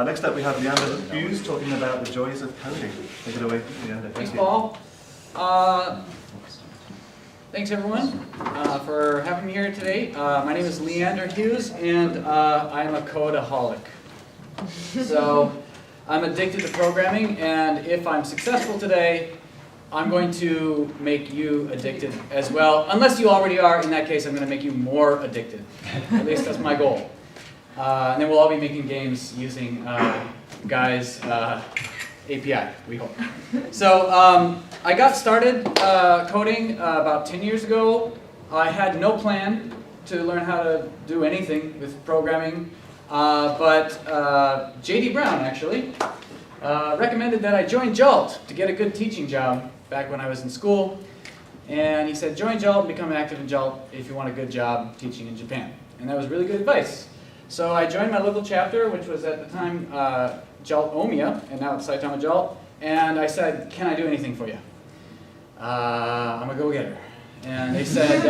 Next up we have Leander Hughes talking about the joys of coding. Take it away, Leander. Thanks, Paul. Thanks everyone for having me here today. My name is Leander Hughes and I'm a codeaholic. So I'm addicted to programming, and if I'm successful today, I'm going to make you addicted as well. Unless you already are, in that case I'm going to make you more addicted. At least that's my goal. And then we'll all be making games using Guy's API, we hope. So I got started coding about 10 years ago. I had no plan to learn how to do anything with programming, but J.D. Brown actually recommended that I join JALT to get a good teaching job back when I was in school. And he said, join JALT and become active in JALT if you want a good job teaching in Japan. And that was really good advice. So I joined my local chapter, which was at the time JALT Omiya, and now it's Saitama JALT. And I said, can I do anything for you? I'm a go-getter. And they said,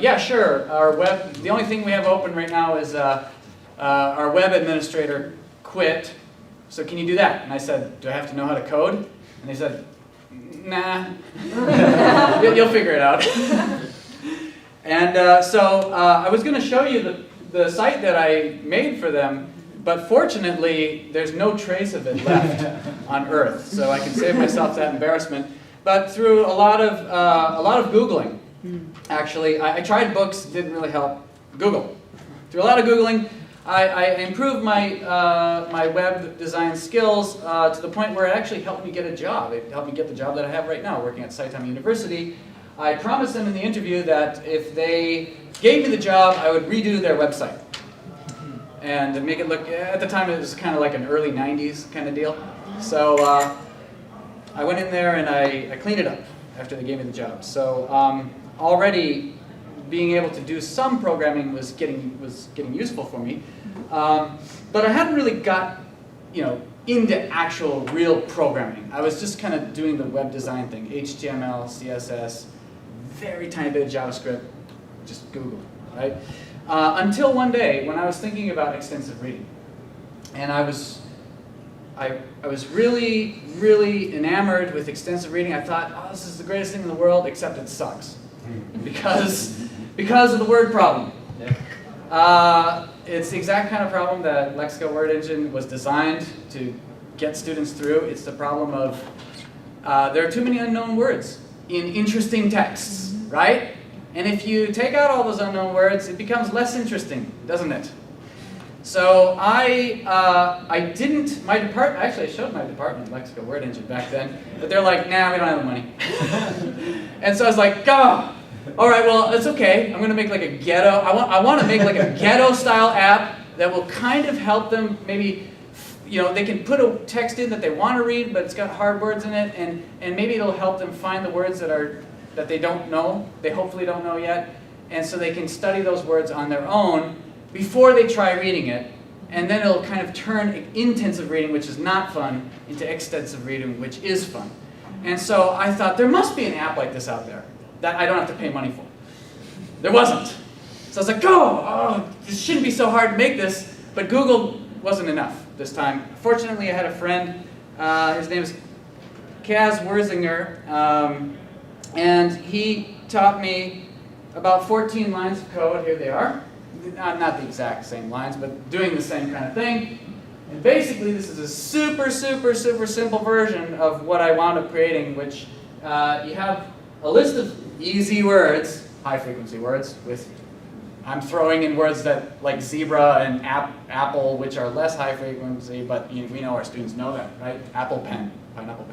yeah, sure. Our web, the only thing we have open right now is our web administrator quit. So can you do that? And I said, do I have to know how to code? And they said, nah. You'll figure it out. And so I was going to show you the site that I made for them, but fortunately there's no trace of it left on Earth, so I can save myself that embarrassment. But through a lot of Googling, actually, I tried books, didn't really help. Google. Through a lot of Googling, I improved my my web design skills to the point where it actually helped me get a job. It helped me get the job that I have right now, working at Saitama University. I promised them in the interview that if they gave me the job, I would redo their website and make it look, at the time it was kind of like an early 90s kind of deal. So I went in there and I cleaned it up after they gave me the job. So already being able to do some programming was getting useful for me. But I hadn't really got, into actual real programming. I was just kind of doing the web design thing, HTML, CSS, very tiny bit of JavaScript, just Google, right? Until one day when I was thinking about extensive reading, and I was really, really enamored with extensive reading. I thought, oh, this is the greatest thing in the world, except it sucks because of the word problem. It's the exact kind of problem that Lexical Word Engine was designed to get students through. It's the problem of there are too many unknown words in interesting texts, right? And if you take out all those unknown words, it becomes less interesting, doesn't it? So I didn't, my department, actually I showed my department Lexical Word Engine back then, but they're like, nah, we don't have the money. And so I was like, oh, all right, well, it's okay. I'm going to make like a ghetto, I want to make like a ghetto style app that will kind of help them maybe, they can put a text in that they want to read, but it's got hard words in it, and maybe it'll help them find the words that they don't know, they hopefully don't know yet, and so they can study those words on their own before they try reading it, and then it'll kind of turn intensive reading, which is not fun, into extensive reading, which is fun. And so I thought, there must be an app like this out there that I don't have to pay money for. There wasn't. So I was like, oh, this shouldn't be so hard to make this, but Google wasn't enough this time. Fortunately, I had a friend, his name is Kaz Werzinger, and he taught me about 14 lines of code. Here they are. Not the exact same lines, but doing the same kind of thing. And basically, this is a super, super, super simple version of what I wound up creating, which you have a list of easy words, high-frequency words, with I'm throwing in words that like zebra and apple, which are less high-frequency, but we know our students know that, right? Apple pen, pineapple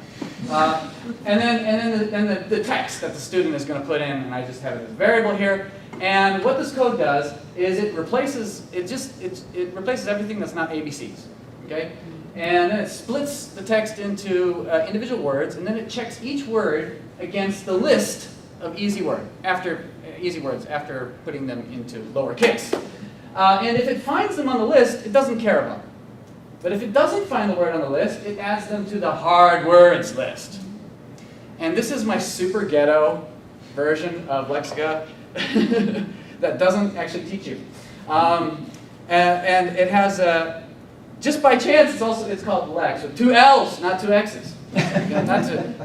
pen. And then the text that the student is going to put in, and I just have it as a variable here. And what this code does is it replaces everything that's not ABCs, okay? And then it splits the text into individual words, and then it checks each word against the list of easy words after putting them into lowercase. And if it finds them on the list, it doesn't care about them. But if it doesn't find the word on the list, it adds them to the hard words list. And this is my super ghetto version of Lexica that doesn't actually teach you. And it has just by chance, it's called Lex, with 2 L's, not 2 X's. Not to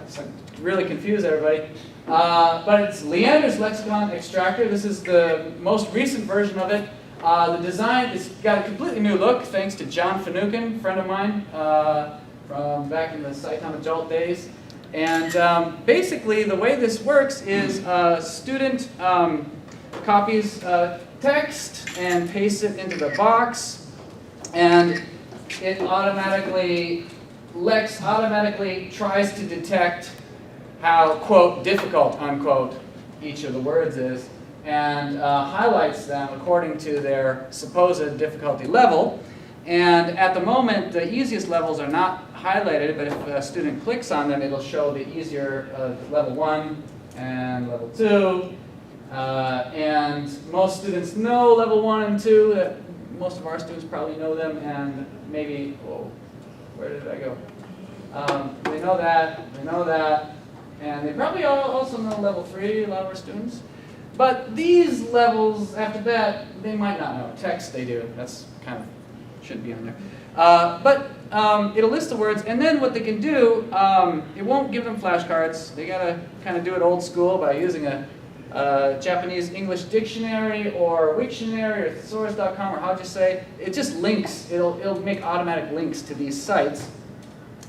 really confuse everybody. But it's Leander's Lexicon Extractor. This is the most recent version of it. The design has got a completely new look, thanks to John Finucane, friend of mine, from back in the Saitama JALT days. And basically, the way this works is a student copies text and pastes it into the box, and it Lex automatically tries to detect how, quote, difficult, unquote, each of the words is, and highlights them according to their supposed difficulty level. And at the moment, the easiest levels are not highlighted, but if a student clicks on them, it'll show the easier level 1 and level 2. And most students know level 1 and 2. Most of our students probably know them, and maybe, whoa, where did I go? They know that, and they probably also know level 3, a lot of our students. But these levels, after that, they might not know. Text, they do. That's kind of, should be on there. But it'll list the words, and then what they can do, it won't give them flashcards. They gotta kind of do it old school by using a Japanese English dictionary or Wiktionary or thesaurus.com or how'd you say. It just links. It'll make automatic links to these sites.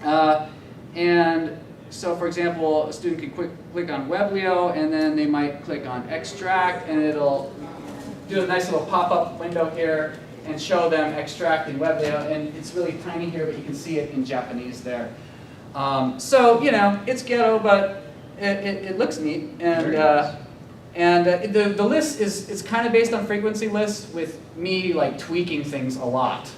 And so, for example, a student can click on Weblio, and then they might click on Extract, and it'll do a nice little pop-up window here and show them extracting Weblio. And it's really tiny here, but you can see it in Japanese there. So, you know, it's ghetto, but it looks neat. And the list is kind of based on frequency lists, with me like tweaking things a lot.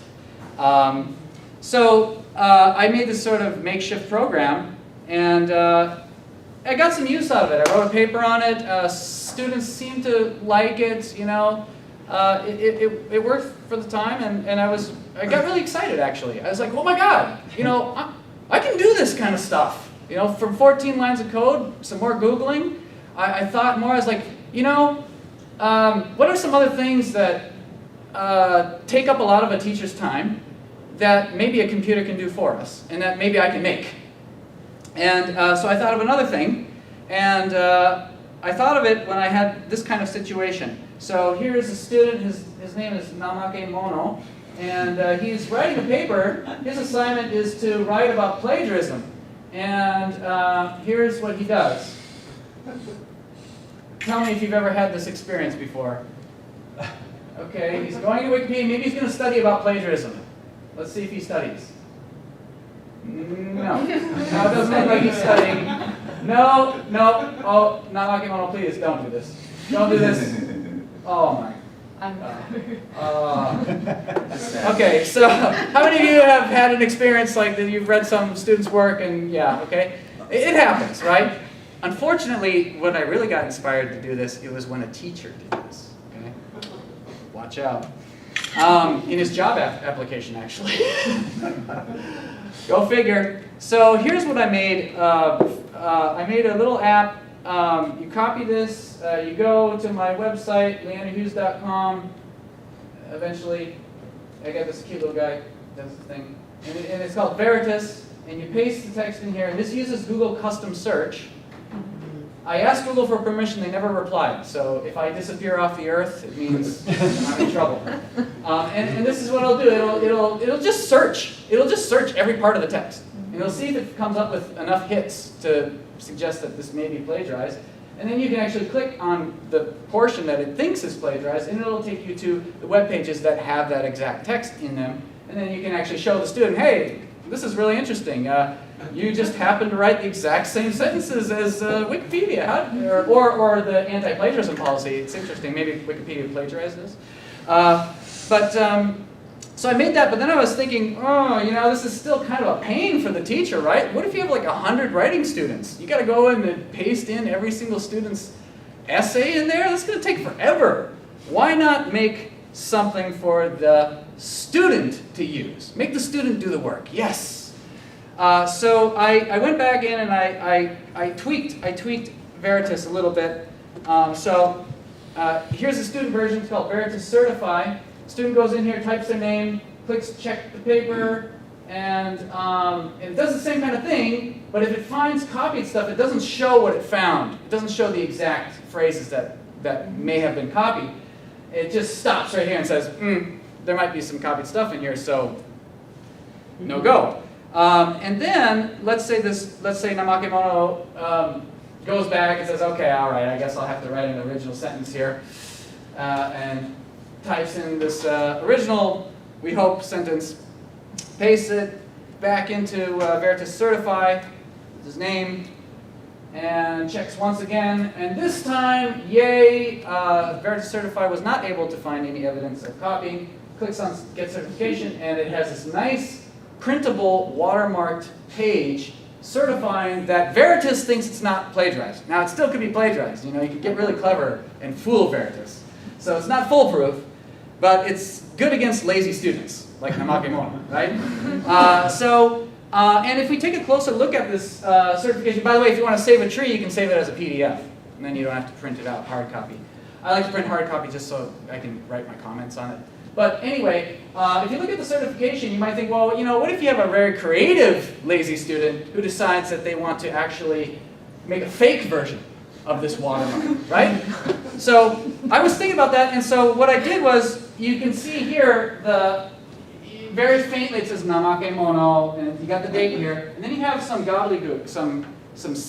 So I made this sort of makeshift program, and I got some use out of it. I wrote a paper on it. Students seemed to like it. You know, it worked for the time, and I got really excited actually. I was like, oh my God, you know, I can do this kind of stuff. You know, from 14 lines of code, some more Googling. I thought more, I was like, you know, what are some other things that take up a lot of a teacher's time that maybe a computer can do for us, and that maybe I can make? And so I thought of another thing, and I thought of it when I had this kind of situation. So here's a student, his name is Namake Mono, and he's writing a paper. His assignment is to write about plagiarism. And here's what he does. Tell me if you've ever had this experience before. Okay, he's going to Wikipedia. Maybe he's going to study about plagiarism. Let's see if he studies. No. No, it doesn't look like he's studying. No. Oh, Namake Mono, please don't do this. Don't do this. Oh my. Okay, so how many of you have had an experience like that? You've read some students' work, and yeah, okay, it happens, right? Unfortunately, when I really got inspired to do this, it was when a teacher did this. Okay, watch out. In his job application, actually. Go figure. So here's what I made. I made a little app. You copy this, you go to my website, leanderhughes.com. Eventually, I got this cute little guy, does the thing. And it's called Veritas, and you paste the text in here, and this uses Google Custom Search. I asked Google for permission, they never replied. So if I disappear off the earth, it means I'm in trouble. And this is what it'll do. It'll just search. It'll just search every part of the text. And it'll see if it comes up with enough hits to suggest that this may be plagiarized. And then you can actually click on the portion that it thinks is plagiarized, and it'll take you to the web pages that have that exact text in them. And then you can actually show the student, hey, this is really interesting. You just happen to write the exact same sentences as Wikipedia, or the anti-plagiarism policy. It's interesting. Maybe Wikipedia plagiarized this. So I made that, but then I was thinking, oh, you know, this is still kind of a pain for the teacher, right? What if you have like 100 writing students? You got to go in and paste in every single student's essay in there? That's going to take forever. Why not make something for the student to use? Make the student do the work. Yes. So I went back in and I tweaked Veritas a little bit. Here's the student version. It's called Veritas Certify. Student goes in here, types their name, clicks check the paper, and it does the same kind of thing, but if it finds copied stuff, it doesn't show what it found. It doesn't show the exact phrases that may have been copied. It just stops right here and says, there might be some copied stuff in here, so no go. And then let's say Namakemono goes back and says, okay, all right, I guess I'll have to write an original sentence here, and types in this original, we hope, sentence, pastes it back into Veritas Certify, his name, and checks once again, and this time, yay, Veritas Certify was not able to find any evidence of copying. Clicks on Get Certification, and it has this nice, printable, watermarked page certifying that Veritas thinks it's not plagiarized. Now, it still could be plagiarized. You know, you could get really clever and fool Veritas. So it's not foolproof, but it's good against lazy students, like Namakemono, right? And if we take a closer look at this certification, by the way, if you want to save a tree, you can save it as a PDF, and then you don't have to print it out, hard copy. I like to print hard copy just so I can write my comments on it. But anyway, if you look at the certification, you might think, well, you know, what if you have a very creative lazy student who decides that they want to actually make a fake version of this watermark, right? So I was thinking about that, and so what I did was, you can see here, very faintly it says Namakemono, and you got the date here, and then you have some gobbledygook,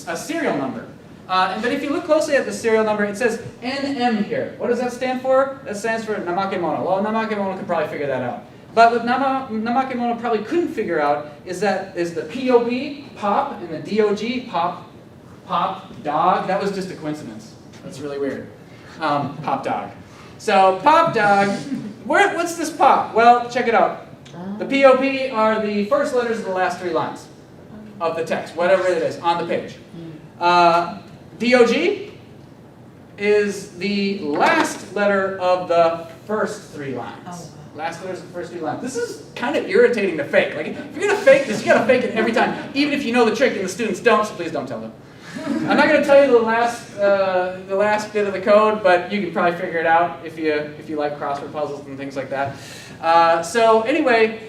a serial number. And then if you look closely at the serial number, it says NM here. What does that stand for? That stands for Namakemono. Well, Namakemono could probably figure that out. But what Namakemono probably couldn't figure out is the POB, pop, and the DOG, pop, dog. That was just a coincidence. That's really weird. Pop dog. So pop dog, what's this pop? Well, check it out. The POP are the first letters of the last 3 lines of the text, whatever it is, on the page. DOG is the last letter of the first 3 lines. Last letters of the first 3 lines. This is kind of irritating to fake. Like, if you're going to fake this, you got to fake it every time, even if you know the trick and the students don't, so please don't tell them. I'm not going to tell you the last bit of the code, but you can probably figure it out if you like crossword puzzles and things like that. So anyway,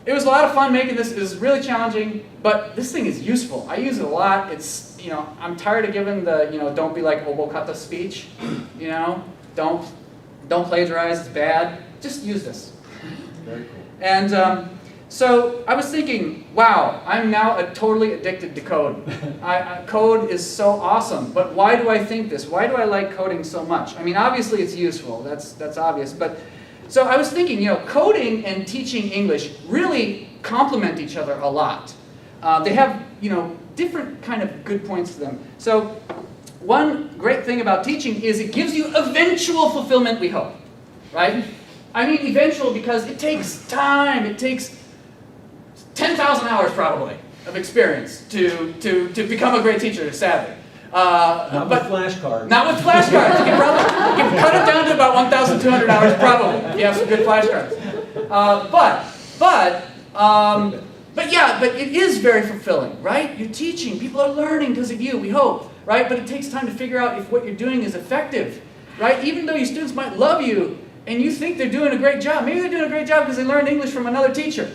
it was a lot of fun making this. It was really challenging, but this thing is useful. I use it a lot. It's, you know, I'm tired of giving the, you know, don't be like Obokata speech. You know, don't plagiarize. It's bad. Just use this. Very cool. And so I was thinking, wow, I'm now totally addicted to code. Code is so awesome, but why do I think this? Why do I like coding so much? I mean, obviously it's useful. That's obvious, but. So I was thinking, you know, coding and teaching English really complement each other a lot. They have, you know, different kind of good points to them. So one great thing about teaching is it gives you eventual fulfillment, we hope, right? I mean eventual because it takes time. It takes 10,000 hours probably of experience to become a great teacher, sadly. Not with flashcards. Not with flashcards. You can cut it down to about 1,200 hours probably if you have some good flashcards. But it is very fulfilling, right? You're teaching. People are learning because of you, we hope, right? But it takes time to figure out if what you're doing is effective, right? Even though your students might love you and you think they're doing a great job. Maybe they're doing a great job because they learned English from another teacher.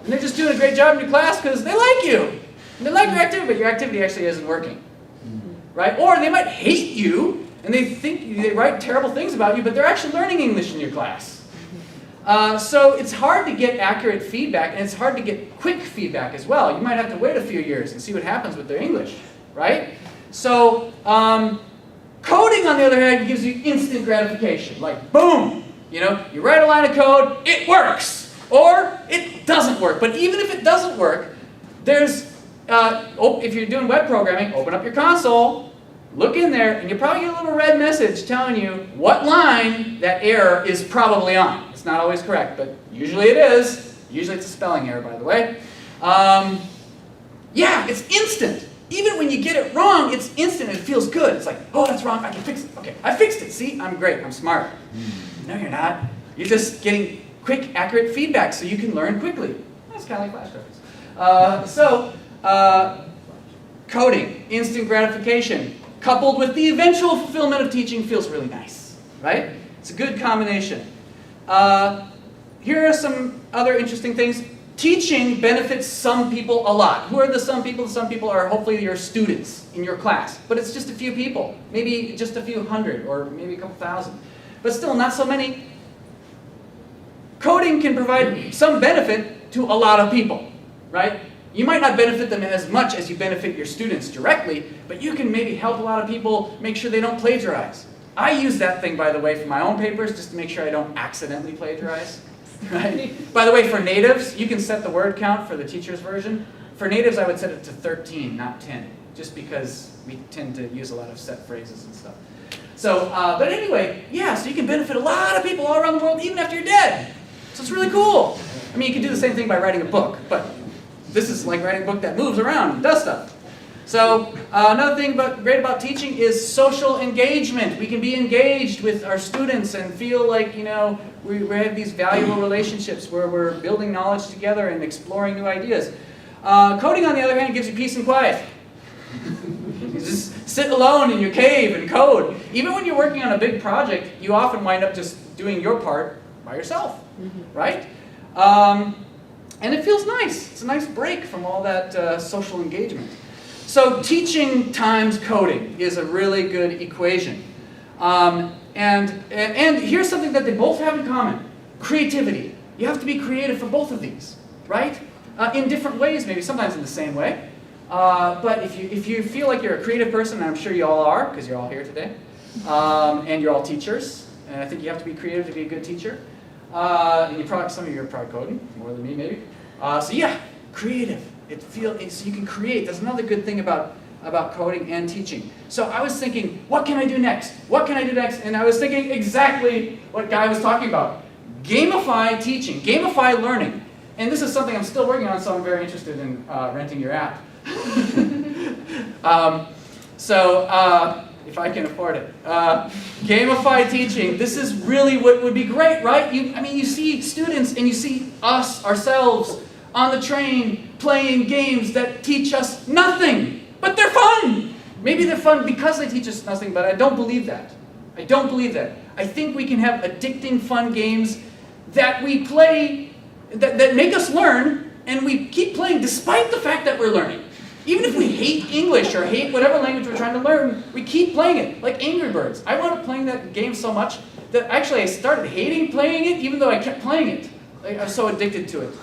And they're just doing a great job in your class because they like you. And they like your activity, but your activity actually isn't working. Right? Or they might hate you, and they write terrible things about you, but they're actually learning English in your class. So it's hard to get accurate feedback, and it's hard to get quick feedback as well. You might have to wait a few years and see what happens with their English, right? So coding, on the other hand, gives you instant gratification. Like, boom! You know, you write a line of code, it works! Or it doesn't work. But even if it doesn't work, there's if you're doing web programming, open up your console, look in there, and you'll probably get a little red message telling you what line that error is probably on. It's not always correct, but usually it is. Usually it's a spelling error, by the way. Yeah, it's instant. Even when you get it wrong, it's instant and it feels good. It's like, oh, that's wrong, I can fix it. Okay, I fixed it. See, I'm great, I'm smart. No, you're not. You're just getting quick, accurate feedback so you can learn quickly. That's kind of like flashcards. Coding, instant gratification, coupled with the eventual fulfillment of teaching feels really nice, right? It's a good combination. here are some other interesting things. Teaching benefits some people a lot. Who are the some people? Some people are hopefully your students in your class. But it's just a few people. Maybe just a few hundred or maybe a couple thousand. But still, not so many. Coding can provide some benefit to a lot of people, right? You might not benefit them as much as you benefit your students directly, but you can maybe help a lot of people make sure they don't plagiarize. I use that thing, by the way, for my own papers just to make sure I don't accidentally plagiarize. Right? By the way, for natives, you can set the word count for the teacher's version. For natives, I would set it to 13, not 10, just because we tend to use a lot of set phrases and stuff. So, but anyway, yeah, so you can benefit a lot of people all around the world, even after you're dead. So it's really cool. I mean, you can do the same thing by writing a book, but this is like writing a book that moves around and does stuff. So another thing great about teaching is social engagement. We can be engaged with our students and feel like, you know, we have these valuable relationships where we're building knowledge together and exploring new ideas. Coding, on the other hand, gives you peace and quiet. You just sit alone in your cave and code. Even when you're working on a big project, you often wind up just doing your part by yourself, right? And it feels nice. It's a nice break from all that social engagement. So teaching times coding is a really good equation. And here's something that they both have in common. Creativity. You have to be creative for both of these, right? In different ways, maybe sometimes in the same way. But if you feel like you're a creative person, and I'm sure you all are, because you're all here today, and you're all teachers, and I think you have to be creative to be a good teacher. And some of you are probably coding, more than me maybe. So yeah, creative. So you can create. That's another good thing about coding and teaching. So I was thinking, what can I do next? What can I do next? And I was thinking exactly what Guy was talking about. Gamify teaching, gamify learning. And this is something I'm still working on, so I'm very interested in renting your app. If I can afford it. Gamify teaching. This is really what would be great, right? You see students and you see us, ourselves, on the train playing games that teach us nothing, but they're fun. Maybe they're fun because they teach us nothing, but I don't believe that. I don't believe that. I think we can have addicting, fun games that we play, that make us learn, and we keep playing despite the fact that we're learning. Even if we hate English or hate whatever language we're trying to learn, we keep playing it, like Angry Birds. I wound up playing that game so much that actually I started hating playing it, even though I kept playing it. I was so addicted to it.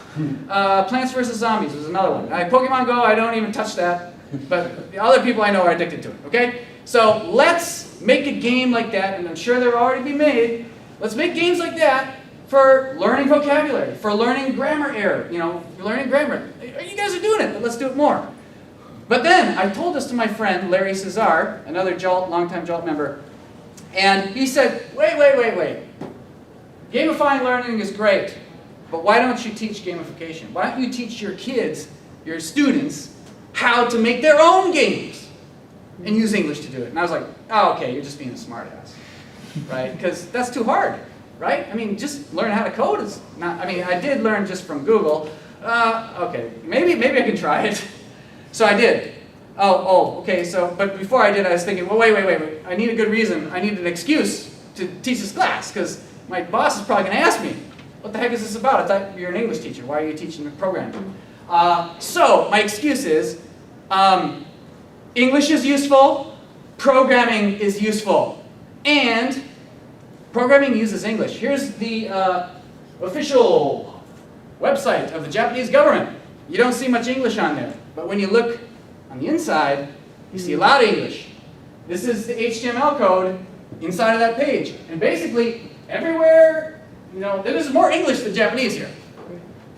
Plants vs. Zombies was another one. Pokemon Go, I don't even touch that, but the other people I know are addicted to it, okay? So let's make a game like that, and I'm sure they'll already be made. Let's make games like that for learning vocabulary, for learning grammar error, learning grammar. You guys are doing it, but let's do it more. But then I told this to my friend, Larry Cesar, another JALT, longtime JALT member, and he said, wait. Gamifying learning is great, but why don't you teach gamification? Why don't you teach your kids, your students, how to make their own games and use English to do it? And I was like, oh, okay, you're just being a smartass, right? Because that's too hard, right? Just learn how to code is not, I did learn just from Google. Okay, maybe I can try it. So I did. Okay, but before I did, I was thinking, well, wait. I need a good reason. I need an excuse to teach this class, because my boss is probably going to ask me, what the heck is this about? I thought you're an English teacher. Why are you teaching programming? So my excuse is, English is useful, programming is useful, and programming uses English. Here's the official website of the Japanese government. You don't see much English on there, but when you look on the inside, you see a lot of English. This is the HTML code inside of that page, and basically everywhere, there's more English than Japanese here.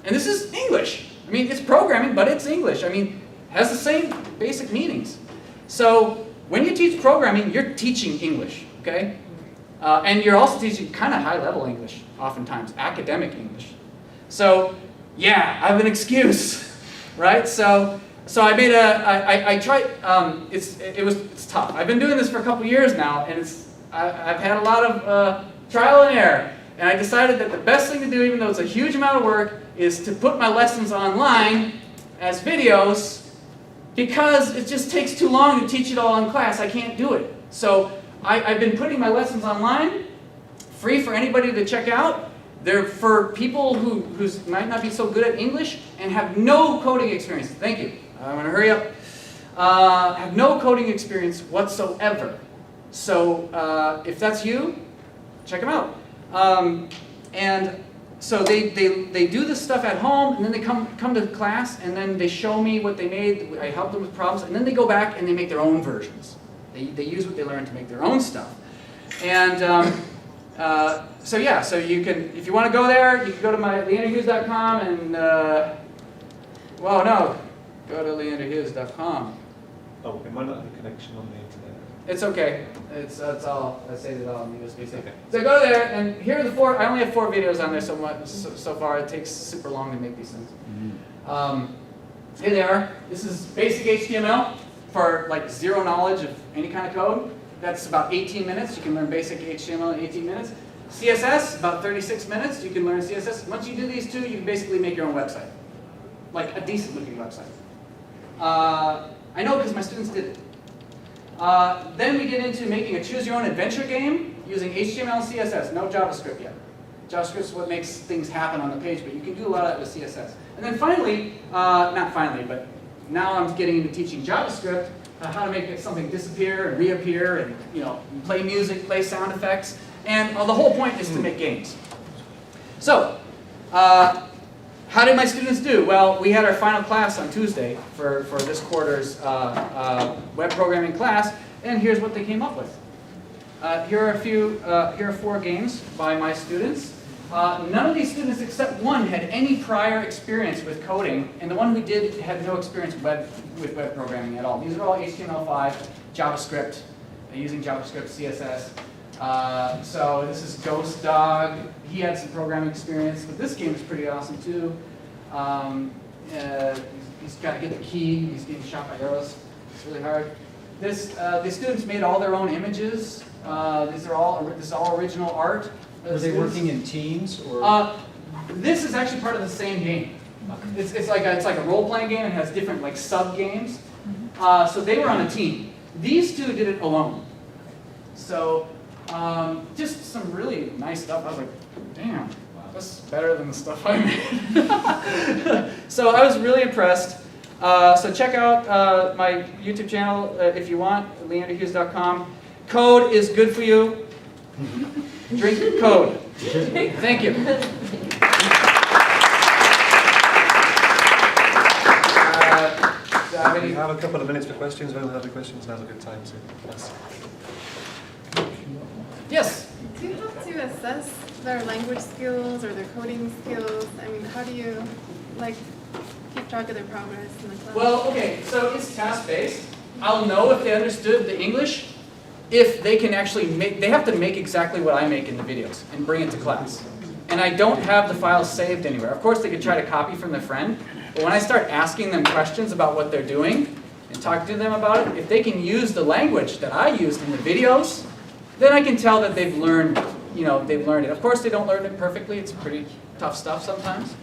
And this is English. It's programming, but it's English. It has the same basic meanings. So when you teach programming, you're teaching English, okay? And you're also teaching kind of high-level English, oftentimes, academic English. So, yeah, I have an excuse, right? So I made I tried, it's tough. I've been doing this for a couple years now, and I've had a lot of trial and error. And I decided that the best thing to do, even though it's a huge amount of work, is to put my lessons online as videos, because it just takes too long to teach it all in class. I can't do it. So I've been putting my lessons online, free for anybody to check out, They're for people who might not be so good at English and have no coding experience. Thank you. I'm going to hurry up. Have no coding experience whatsoever. So if that's you, check them out. And so they do this stuff at home, and then they come to class, and then they show me what they made. I help them with problems, and then they go back and they make their own versions. They use what they learned to make their own stuff. And so yeah, so you can, if you want to go there, you can go to my leanderhughes.com and, well, no, go to leanderhughes.com. Oh, it might not have a connection on the internet. It's okay. It's all, I saved it all on the USB-C. Okay. So go there, and here are the 4, I only have 4 videos on there so far. It takes super long to make these things. Here they are. This is basic HTML for like 0 knowledge of any kind of code. That's about 18 minutes. You can learn basic HTML in 18 minutes. CSS, about 36 minutes. You can learn CSS. Once you do these 2, you can basically make your own website. Like a decent looking website. I know because my students did it. Then we get into making a choose your own adventure game using HTML and CSS. No JavaScript yet. JavaScript is what makes things happen on the page, but you can do a lot of that with CSS. And then finally, not finally, but now I'm getting into teaching JavaScript, how to make something disappear and reappear, and play music, play sound effects, and the whole point is to make games. So, how did my students do? Well, we had our final class on Tuesday for this quarter's web programming class, and here's what they came up with. Here are 4 games by my students. None of these students except one had any prior experience with coding, and the one who did had no experience with web programming at all. These are all HTML5, JavaScript, using JavaScript, CSS. So this is Ghost Dog. He had some programming experience, but this game is pretty awesome too. He's got to get the key. He's getting shot by arrows. It's really hard. The students made all their own images. This is all original art. Were they working in teams or? This is actually part of the same game. It's like a role-playing game. It has different like sub games. So they were on a team. These 2 did it alone. So just some really nice stuff. I was like, damn, that's better than the stuff I made. So I was really impressed. So check out my YouTube channel if you want, leanderhughes.com. Code is good for you. Drink code. Thank you. We have a couple of minutes for questions. We'll have the questions. Now's a good time to ask. Yes? Do you have to assess their language skills or their coding skills? I mean, how do you keep track of their progress in the class? Well, okay, so it's task-based. I'll know if they understood the English if they can actually they have to make exactly what I make in the videos and bring it to class. And I don't have the files saved anywhere. Of course, they could try to copy from their friend, but when I start asking them questions about what they're doing and talking to them about it, if they can use the language that I used in the videos, then I can tell that they've learned, they've learned it. Of course, they don't learn it perfectly. It's pretty tough stuff sometimes.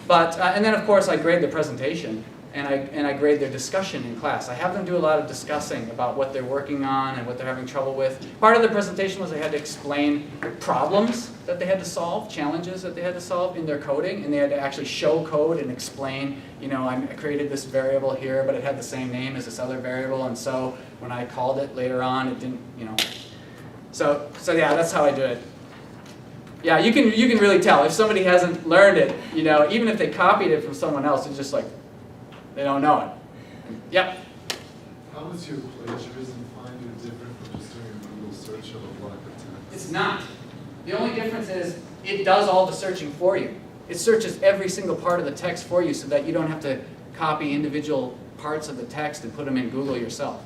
But, and then of course I grade the presentation and I grade their discussion in class. I have them do a lot of discussing about what they're working on and what they're having trouble with. Part of the presentation was they had to explain problems that they had to solve, challenges that they had to solve in their coding, and they had to actually show code and explain, I created this variable here, but it had the same name as this other variable, and so when I called it later on, it didn't, So yeah, that's how I do it. Yeah, you can really tell if somebody hasn't learned it, even if they copied it from someone else, it's just like, they don't know it. Yep. How does your plagiarism find it different from just doing a Google search of a block of text? It's not. The only difference is it does all the searching for you. It searches every single part of the text for you so that you don't have to copy individual parts of the text and put them in Google yourself.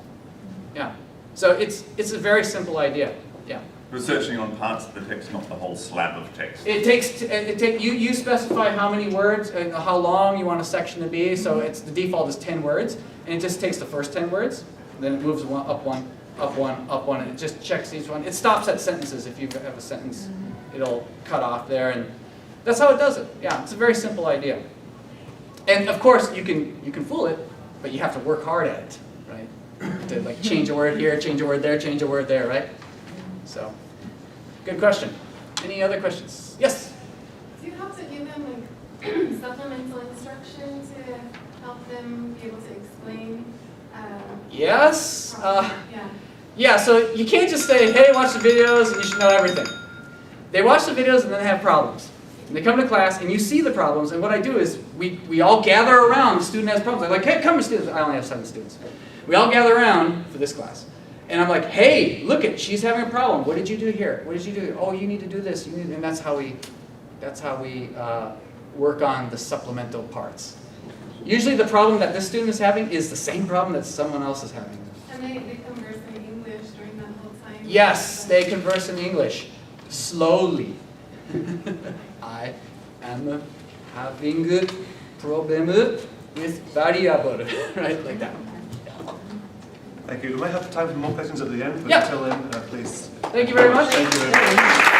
Yeah. So it's a very simple idea. Yeah. Researching on parts of the text, not the whole slab of text. You specify how many words and how long you want a section to be. So the default is 10 words, and it just takes the first 10 words, then it moves up one, and it just checks each one. It stops at sentences. If you have a sentence, it'll cut off there, and that's how it does it. Yeah, it's a very simple idea. And of course, you can fool it, but you have to work hard at it, right? To change a word here, change a word there, change a word there, right? So, good question. Any other questions? Yes? also give them like supplemental instruction to help them be able to explain? Yes. Yeah. Yeah, so you can't just say, hey, watch the videos and you should know everything. They watch the videos and then they have problems. And they come to class and you see the problems, and what I do is we all gather around, the student has problems. I'm like, hey, come here, students. I only have 7 students. We all gather around for this class. And I'm like, hey, look it, she's having a problem. What did you do here? What did you do? Oh, you need to do this. And that's how we work on the supplemental parts. Usually the problem that this student is having is the same problem that someone else is having. And they converse in English during that whole time? Yes, they converse in English. Slowly. I am having a problem with variable. Right, like that. Thank you. We might have time for more questions at the end, but Yeah. until then, please. Thank you very much. Thank you very much.